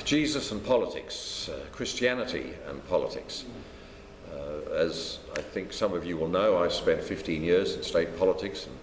Jesus and politics, Christianity and politics. As I think some of you will know, I've spent 15 years in state politics, and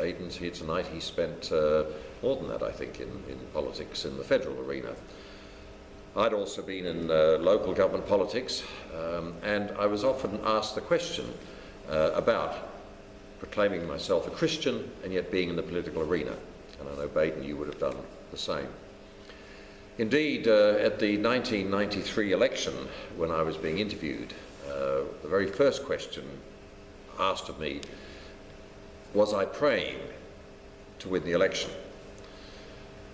Aidan's here tonight. He spent more than that, I think, in politics in the federal arena. I'd also been in local government politics, and I was often asked the question about proclaiming myself a Christian and yet being in the political arena. And I know, Baden, you would have done the same. Indeed, at the 1993 election, when I was being interviewed, the very first question asked of me, was I praying to win the election?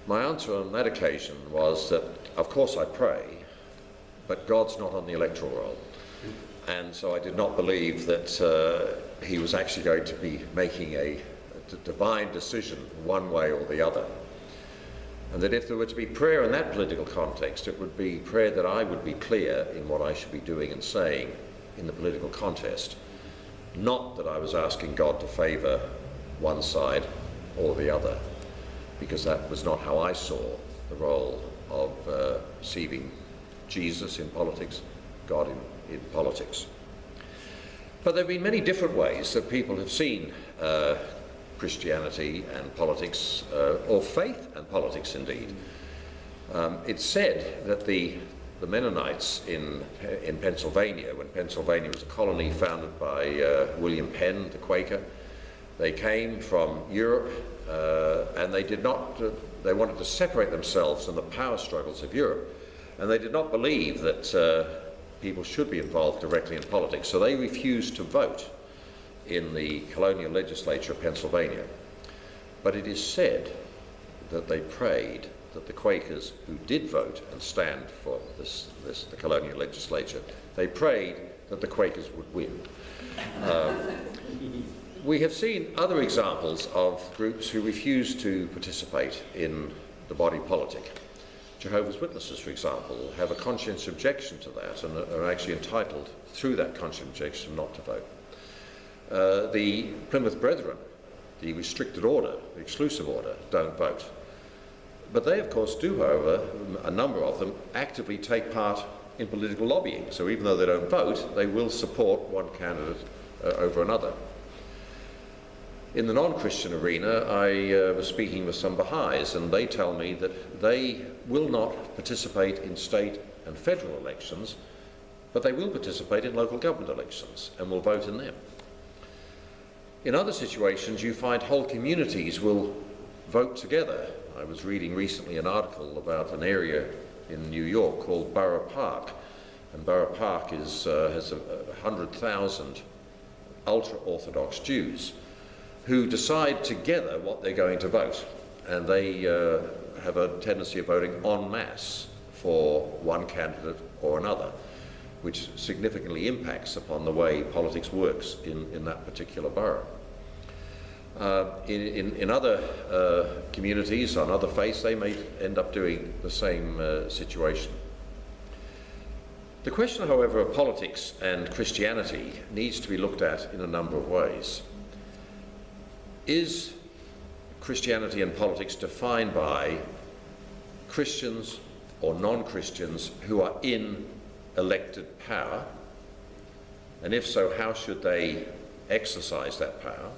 My answer on that occasion was that, of course I pray, but God's not on the electoral roll. And so I did not believe that he was actually going to be making a divine decision one way or the other. And that if there were to be prayer in that political context, it would be prayer that I would be clear in what I should be doing and saying in the political contest. Not that I was asking God to favour one side or the other, because that was not how I saw the role of receiving Jesus in politics, God in politics. But there have been many different ways that people have seen Christianity and politics, or faith and politics indeed. It's said that the Mennonites in Pennsylvania, when Pennsylvania was a colony founded by William Penn, the Quaker, they came from Europe and they wanted to separate themselves from the power struggles of Europe, and they did not believe that people should be involved directly in politics, so they refused to vote in the colonial legislature of Pennsylvania. But it is said that they prayed that the Quakers who did vote and stand for the colonial legislature, they prayed that the Quakers would win. We have seen other examples of groups who refuse to participate in the body politic. Jehovah's Witnesses, for example, have a conscientious objection to that and are actually entitled, through that conscientious objection, not to vote. The Plymouth Brethren, the restricted order, the exclusive order, don't vote. But they, of course, do, however, a number of them actively take part in political lobbying. So even though they don't vote, they will support one candidate over another. In the non-Christian arena, I was speaking with some Baha'is, and they tell me that they will not participate in state and federal elections, but they will participate in local government elections and will vote in them. In other situations, you find whole communities will vote together. I was reading recently an article about an area in New York called Borough Park, and Borough Park has 100,000 ultra-Orthodox Jews who decide together what they're going to vote, and they have a tendency of voting en masse for one candidate or another, which significantly impacts upon the way politics works in that particular borough. In other communities, on other faiths, they may end up doing the same situation. The question, however, of politics and Christianity needs to be looked at in a number of ways. Is Christianity and politics defined by Christians or non-Christians who are in elected power? And if so, how should they exercise that power?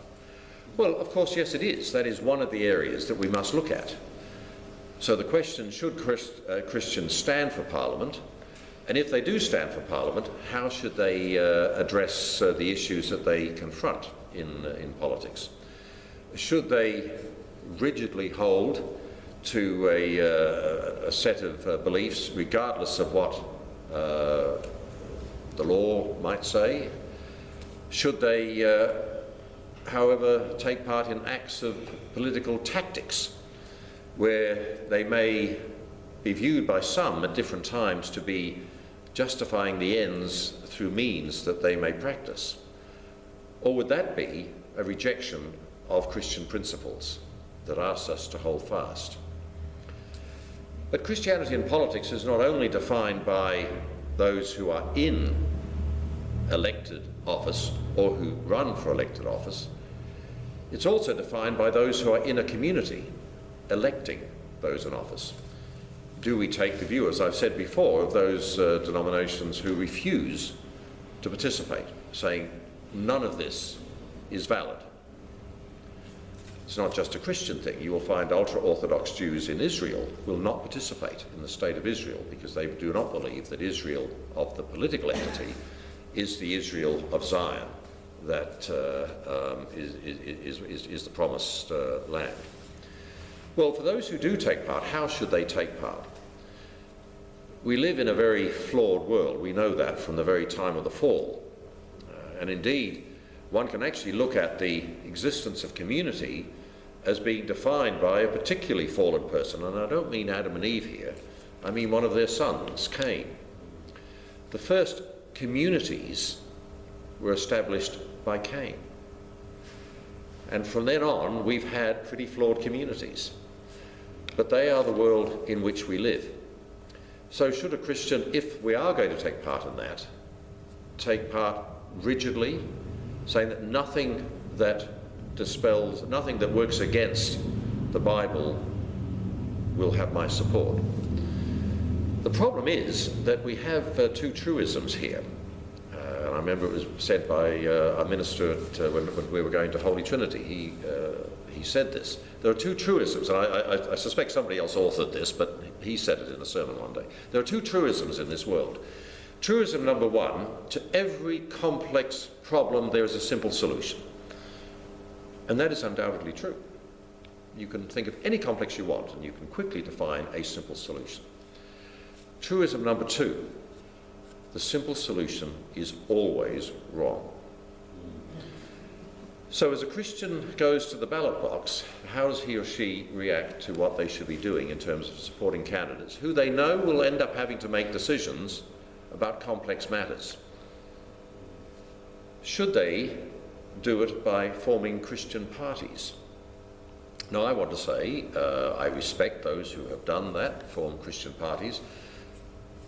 Well, of course, yes, it is. That is one of the areas that we must look at. So the question, should Christians stand for Parliament? And if they do stand for Parliament, how should they address the issues that they confront in politics? Should they rigidly hold to a set of beliefs, regardless of what the law might say? Should they, however, take part in acts of political tactics, where they may be viewed by some at different times to be justifying the ends through means that they may practice? Or would that be a rejection of Christian principles that asks us to hold fast? But Christianity and politics is not only defined by those who are in elected office or who run for elected office, it's also defined by those who are in a community electing those in office. do we take the view, as I've said before, of those denominations who refuse to participate, saying none of this is valid? It's not just a Christian thing. You will find ultra-Orthodox Jews in Israel will not participate in the state of Israel because they do not believe that Israel of the political entity is the Israel of Zion that is the promised land. Well, for those who do take part, how should they take part? We live in a very flawed world. We know that from the very time of the fall. And indeed, one can actually look at the existence of community as being defined by a particularly fallen person. And I don't mean Adam and Eve here. I mean one of their sons, Cain. The first communities were established by Cain. And from then on, we've had pretty flawed communities. But they are the world in which we live. So should a Christian, if we are going to take part in that, take part rigidly, saying that nothing that dispels, nothing that works against the Bible will have my support? The problem is that we have two truisms here. And I remember it was said by a minister when we were going to Holy Trinity. He said this. There are two truisms, and I suspect somebody else authored this, but he said it in a sermon one day. There are two truisms in this world. Truism number one: to every complex problem there is a simple solution. And that is undoubtedly true. You can think of any complex you want, and you can quickly define a simple solution. Truism number two: the simple solution is always wrong. So as a Christian goes to the ballot box, how does he or she react to what they should be doing in terms of supporting candidates who they know will end up having to make decisions about complex matters? Should they do it by forming Christian parties? Now, I want to say I respect those who have done that, formed Christian parties,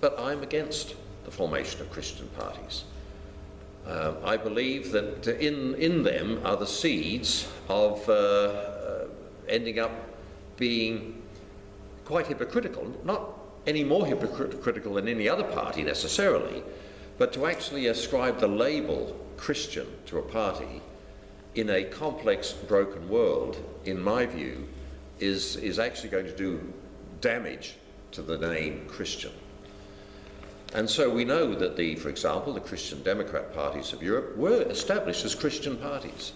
but I'm against the formation of Christian parties. I believe that in them are the seeds of ending up being quite hypocritical, not any more hypocritical than any other party necessarily, but to actually ascribe the label Christian to a party in a complex, broken world, in my view, is actually going to do damage to the name Christian. And so we know that for example, the Christian Democrat parties of Europe were established as Christian parties.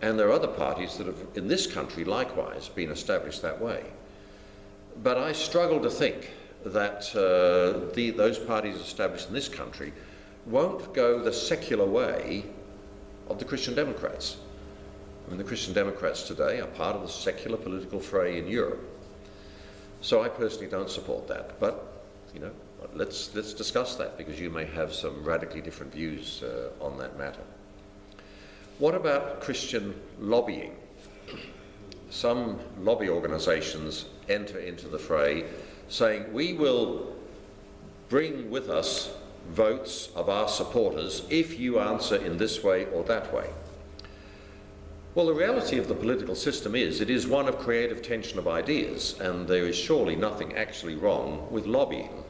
And there are other parties that have, in this country, likewise, been established that way. But I struggle to think that those parties established in this country won't go the secular way of the Christian Democrats. I mean, the Christian Democrats today are part of the secular political fray in Europe. So I personally don't support that. But, you know, let's discuss that, because you may have some radically different views on that matter. What about Christian lobbying? Some lobby organisations enter into the fray saying, we will bring with us votes of our supporters if you answer in this way or that way. Well, the reality of the political system is it is one of creative tension of ideas, and there is surely nothing actually wrong with lobbying,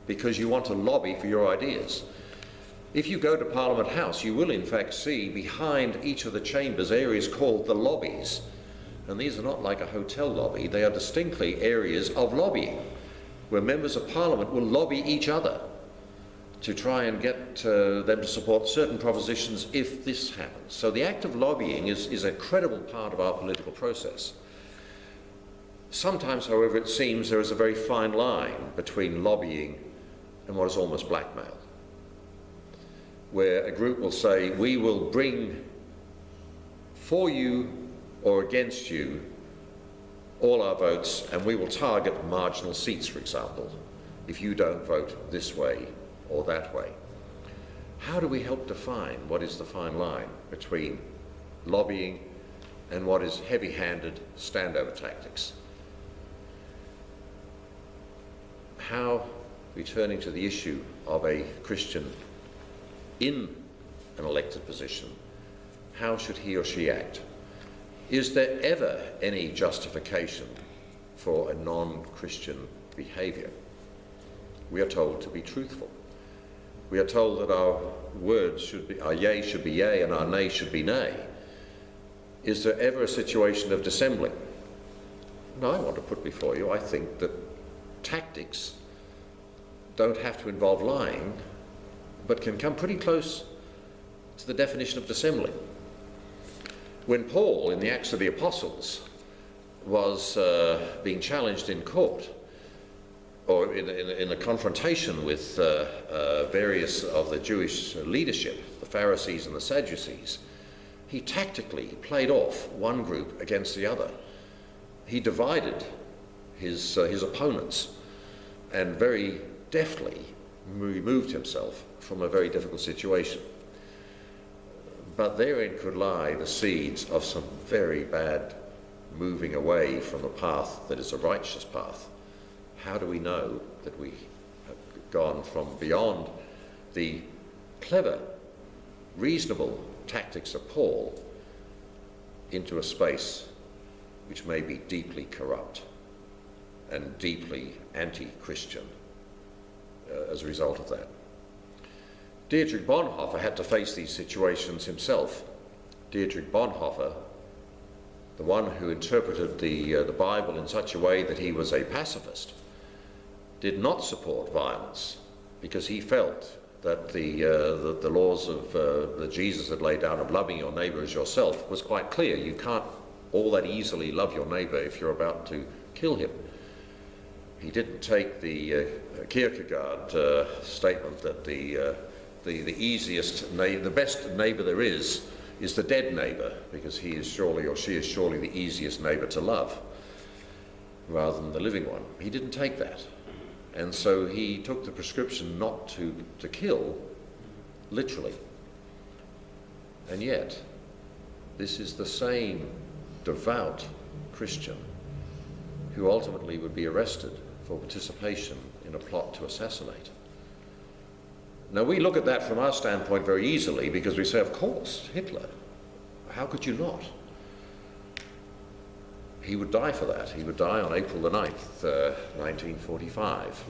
because you want to lobby for your ideas. If you go to Parliament House, you will in fact see behind each of the chambers areas called the lobbies. And these are not like a hotel lobby, they are distinctly areas of lobbying, where members of Parliament will lobby each other to try and get them to support certain propositions if this happens. So the act of lobbying is a credible part of our political process. Sometimes, however, it seems there is a very fine line between lobbying and what is almost blackmail, where a group will say, we will bring for you or against you all our votes, and we will target marginal seats, for example, if you don't vote this way or that way. How do we help define what is the fine line between lobbying and what is heavy-handed standover tactics? How, returning to the issue of a Christian in an elected position, how should he or she act? Is there ever any justification for a non-Christian behaviour. We are told to be truthful. We are told that our words should be, our yea should be yea and our nay should be nay. Is there ever a situation of dissembling? No, I want to put before you, I think that tactics don't have to involve lying, but can come pretty close to the definition of dissembling. When Paul, in the Acts of the Apostles, was being challenged in court, or in a confrontation with various of the Jewish leadership, the Pharisees and the Sadducees, he tactically played off one group against the other. He divided his opponents and very deftly removed himself from a very difficult situation. But therein could lie the seeds of some very bad moving away from the path that is a righteous path. How do we know that we have gone from beyond the clever, reasonable tactics of Paul into a space which may be deeply corrupt and deeply anti-Christian as a result of that? Dietrich Bonhoeffer had to face these situations himself. Dietrich Bonhoeffer, the one who interpreted the Bible in such a way that he was a pacifist, did not support violence because he felt that the laws of that Jesus had laid down of loving your neighbour as yourself was quite clear. You can't all that easily love your neighbour if you're about to kill him. He didn't take the Kierkegaard statement that the best neighbour there is the dead neighbour, because he is surely, or she is surely, the easiest neighbour to love, rather than the living one. He didn't take that. And so he took the prescription not to kill, literally. And yet, this is the same devout Christian who ultimately would be arrested for participation in a plot to assassinate. Now, we look at that from our standpoint very easily because we say, of course, Hitler. How could you not? He would die for that. He would die on April the 9th, 1945.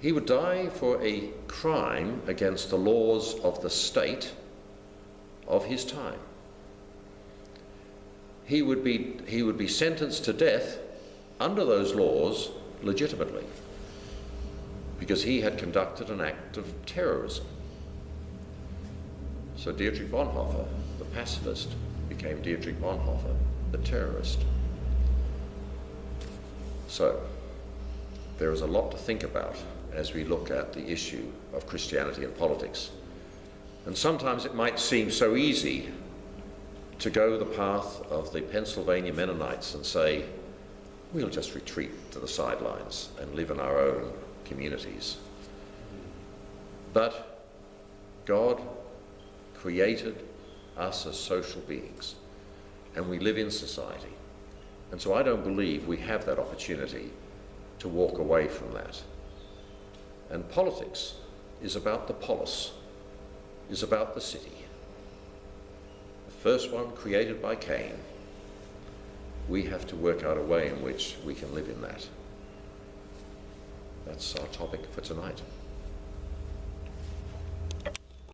He would die for a crime against the laws of the state of his time. He would be sentenced to death under those laws legitimately, because he had conducted an act of terrorism. So Dietrich Bonhoeffer, the pacifist, became Dietrich Bonhoeffer, the terrorist. So there is a lot to think about as we look at the issue of Christianity and politics. And sometimes it might seem so easy to go the path of the Pennsylvania Mennonites and say, we'll just retreat to the sidelines and live in our own communities. But God created us as social beings, and we live in society. And so I don't believe we have that opportunity to walk away from that. And politics is about the polis, is about the city. The first one created by Cain. We have to work out a way in which we can live in that. That's our topic for tonight.